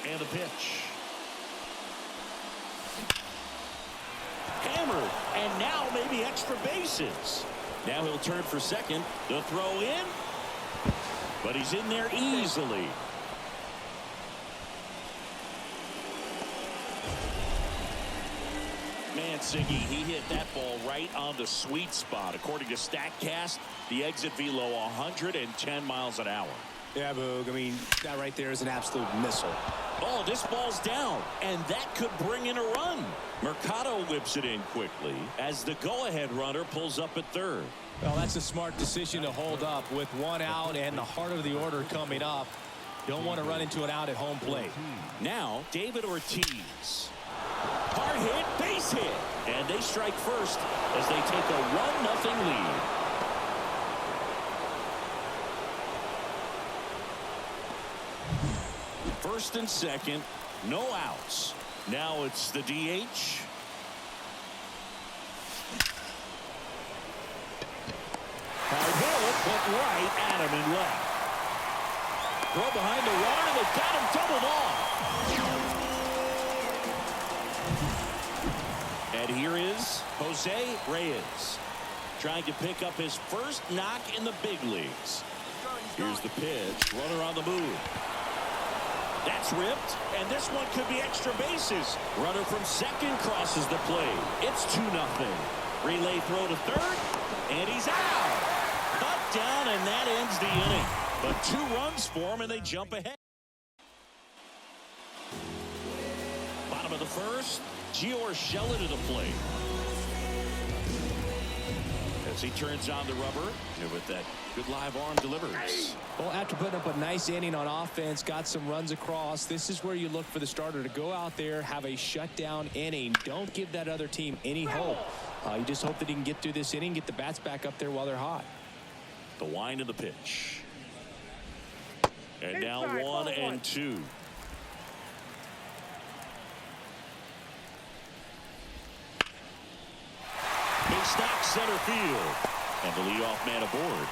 And the pitch. Hammered. And now maybe extra bases. Now he'll turn for second. The throw in. But he's in there easily. Man, Siggy, he hit that ball right on the sweet spot. According to StatCast, the exit velo 110 miles an hour. Yeah, Boog. I mean, that right there is an absolute missile. Oh, this ball's down, and that could bring in a run. Mercado whips it in quickly as the go-ahead runner pulls up at third. Well, that's a smart decision to hold up with one out and the heart of the order coming up. Don't want to run into an out at home plate. Now, David Ortiz. Hard hit, base hit. And they strike first as they take a 1-0 lead. First and second, no outs. Now it's the DH. Hard hit, but right at him and left. Throw behind the runner, and they've got him doubled off. And here is Jose Reyes trying to pick up his first knock in the big leagues. Here's the pitch, runner on the move. That's ripped, and this one could be extra bases. Runner from second crosses the plate. It's 2-0. Relay throw to third, and he's out. Cut down, and that ends the inning. But 2 runs for him, and they jump ahead. Bottom of the first, Gio Urshela to the plate. As he turns on the rubber, and with that good live arm delivers. Well, after putting up a nice inning on offense, got some runs across, this is where you look for the starter to go out there, have a shutdown inning. Don't give that other team any hope. You just hope that he can get through this inning, get the bats back up there while they're hot. The wind of the pitch. And now 1-2. Big stock center field. And the leadoff man aboard.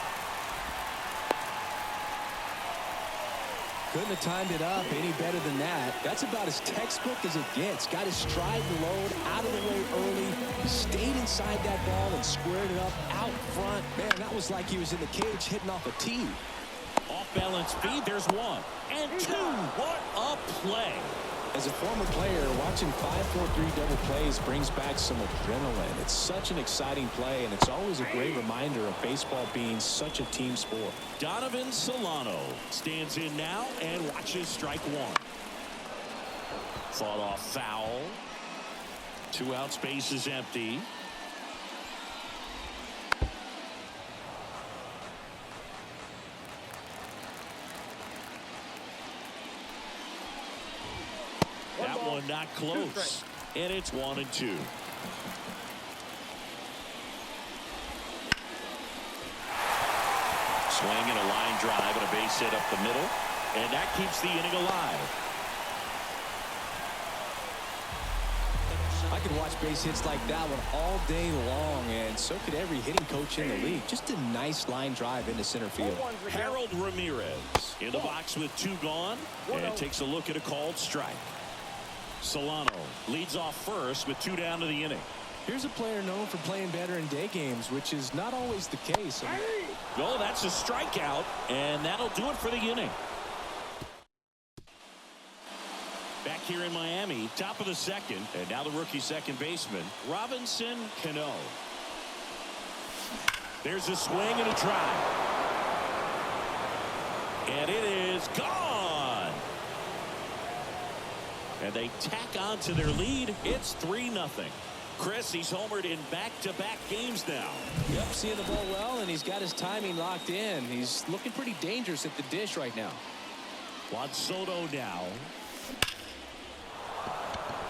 Couldn't have timed it up any better than that. That's about as textbook as it gets. Got his stride load out of the way early. Stayed inside that ball and squared it up out front. Man, that was like he was in the cage hitting off a tee. Off balance speed. There's 1 and 2. What a play. As a former player, watching 5-4-3 double plays brings back some adrenaline. It's such an exciting play, and it's always a great reminder of baseball being such a team sport. Donovan Solano stands in now and watches strike 1. Fought off foul. 2 out, space is empty. That one not close. And it's 1-2. Swing and a line drive and a base hit up the middle. And that keeps the inning alive. I could watch base hits like that one all day long, and so could every hitting coach in the league. Just a nice line drive into center field. Harold Ramirez in the box with 2 gone, and takes a look at a called strike. Solano leads off first with 2 down to the inning. Here's a player known for playing better in day games, which is not always the case. Oh, that's a strikeout, and that'll do it for the inning. Back here in Miami, top of the second, and now the rookie second baseman, Robinson Cano. There's a swing and a drive. And it is gone. And they tack on to their lead. It's 3-0. Chris, he's homered in back-to-back games now. Yep, seeing the ball well, and he's got his timing locked in. He's looking pretty dangerous at the dish right now. Juan Soto now.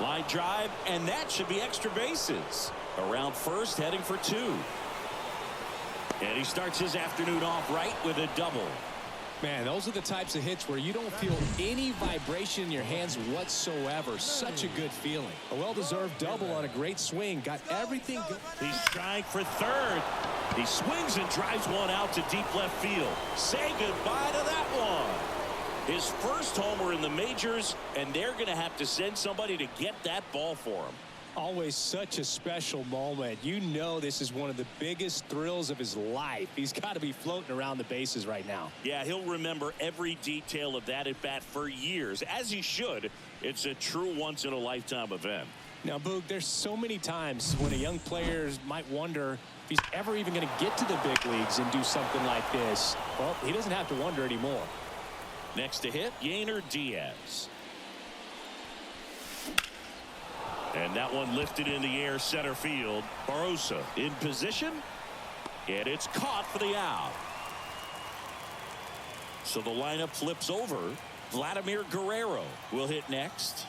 Line drive, and that should be extra bases. Around first, heading for 2. And he starts his afternoon off right with a double. Man, those are the types of hits where you don't feel any vibration in your hands whatsoever. Such a good feeling. A well-deserved double on a great swing. Got everything good. He's trying for third. He swings and drives one out to deep left field. Say goodbye to that one. His first homer in the majors, and they're going to have to send somebody to get that ball for him. Always such a special moment. You know this is one of the biggest thrills of his life. He's got to be floating around the bases right now. Yeah, he'll remember every detail of that at bat for years, as he should. It's a true once-in-a-lifetime event. Now, Boog, there's so many times when a young player might wonder if he's ever even going to get to the big leagues and do something like this. Well, he doesn't have to wonder anymore. Next to hit, Yainer Diaz. And that one lifted in the air center field. Barosa in position. And it's caught for the out. So the lineup flips over. Vladimir Guerrero will hit next.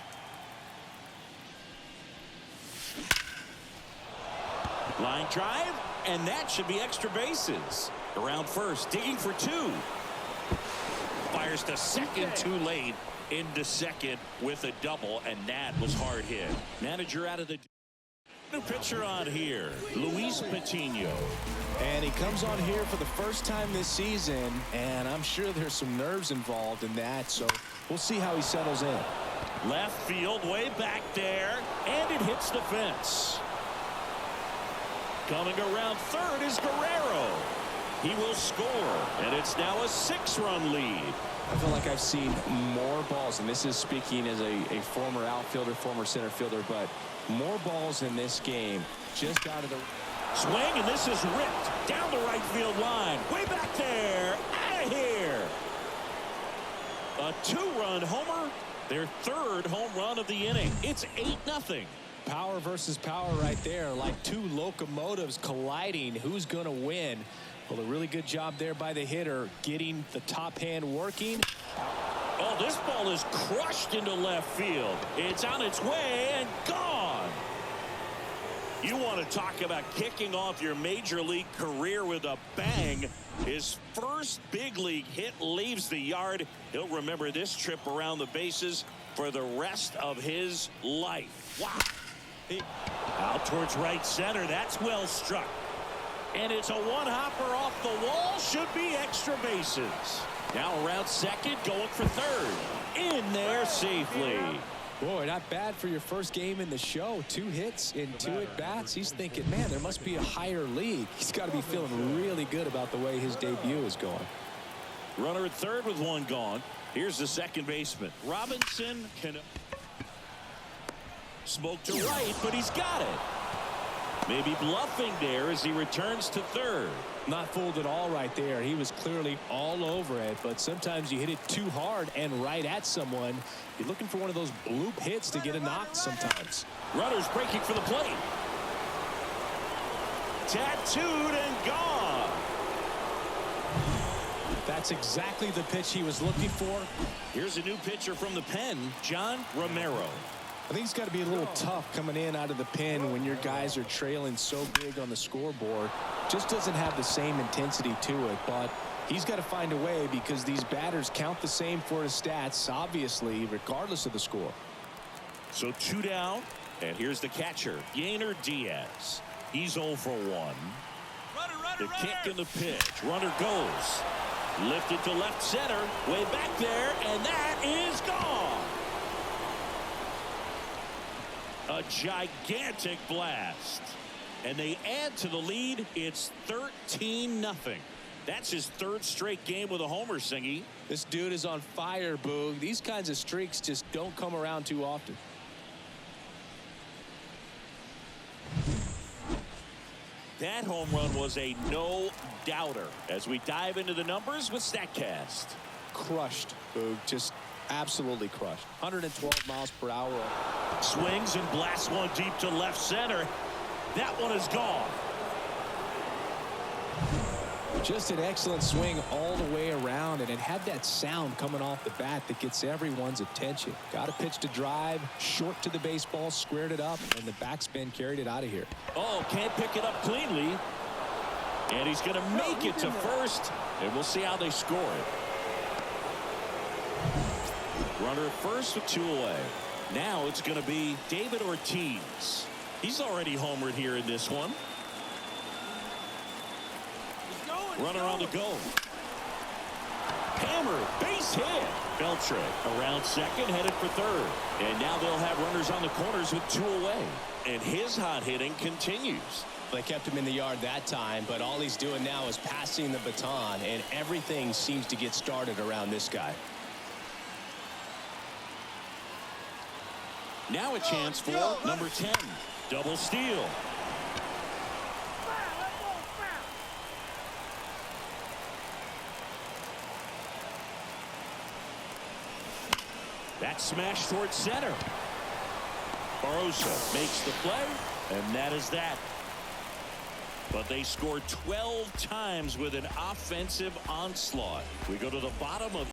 Line drive, and that should be extra bases. Around first, digging for two. Fires to second too late. Into second with a double, and that was hard hit. Manager out of the new pitcher on here, Luis Patino. And he comes on here for the first time this season, and I'm sure there's some nerves involved in that, so we'll see how he settles in. Left field, way back there, and it hits the fence. Coming around third is Guerrero. He will score, and it's now a 6-run lead. I feel like I've seen more balls, and this is speaking as a former outfielder, former center fielder, but more balls in this game just out of the swing, and this is ripped down the right field line. Way back there, out of here. A 2-run homer, their 3rd home run of the inning. It's 8-0. Power versus power right there, like two locomotives colliding. Who's going to win? Well, a really good job there by the hitter, getting the top hand working. Oh, this ball is crushed into left field. It's on its way and gone. You want to talk about kicking off your major league career with a bang. His first big league hit leaves the yard. He'll remember this trip around the bases for the rest of his life. Wow. Out towards right center. That's well struck. And it's a one-hopper off the wall. Should be extra bases. Now around second, going for third. In there safely. Boy, not bad for your first game in the show. 2 hits in 2 at-bats. He's thinking, man, there must be a higher league. He's got to be feeling really good about the way his debut is going. Runner at third with 1 gone. Here's the second baseman. Robinson can smoke to right, but he's got it. Maybe bluffing there as he returns to third. Not fooled at all right there. He was clearly all over it, but sometimes you hit it too hard and right at someone. You're looking for one of those bloop hits to get a knock sometimes. Runners breaking for the plate. Tattooed and gone. That's exactly the pitch he was looking for. Here's a new pitcher from the pen, John Romero. I think it's got to be a little tough coming in out of the pen when your guys are trailing so big on the scoreboard. Just doesn't have the same intensity to it, but he's got to find a way because these batters count the same for his stats, obviously, regardless of the score. So 2 down, and here's the catcher, Yainer Diaz. He's 0 for 1. The kick and the pitch. Runner goes. Lifted to left center, way back there, and that is gone. A gigantic blast. And they add to the lead. It's 13-0. That's his 3rd straight game with a homer, Singy. This dude is on fire, Boog. These kinds of streaks just don't come around too often. That home run was a no-doubter. As we dive into the numbers with StatCast. Crushed, Boog. Just absolutely crushed. 112 miles per hour. Swings and blasts one deep to left center. That one is gone. Just an excellent swing all the way around, and it had that sound coming off the bat that gets everyone's attention. Got a pitch to drive, short to the baseball, squared it up, and the backspin carried it out of here. Oh, can't pick it up cleanly. And he's going to make it to first, and we'll see how they score it. Runner at first with 2 away. Now it's going to be David Ortiz. He's already homered here in this one. Runner on the go. Hammer, base hit. Beltre around second, headed for third. And now they'll have runners on the corners with 2 away. And his hot hitting continues. They kept him in the yard that time, but all he's doing now is passing the baton, and everything seems to get started around this guy. Now a chance for number 10. Double steal. That smash towards center. Barroso makes the play, and that is that. But they scored 12 times with an offensive onslaught. We go to the bottom of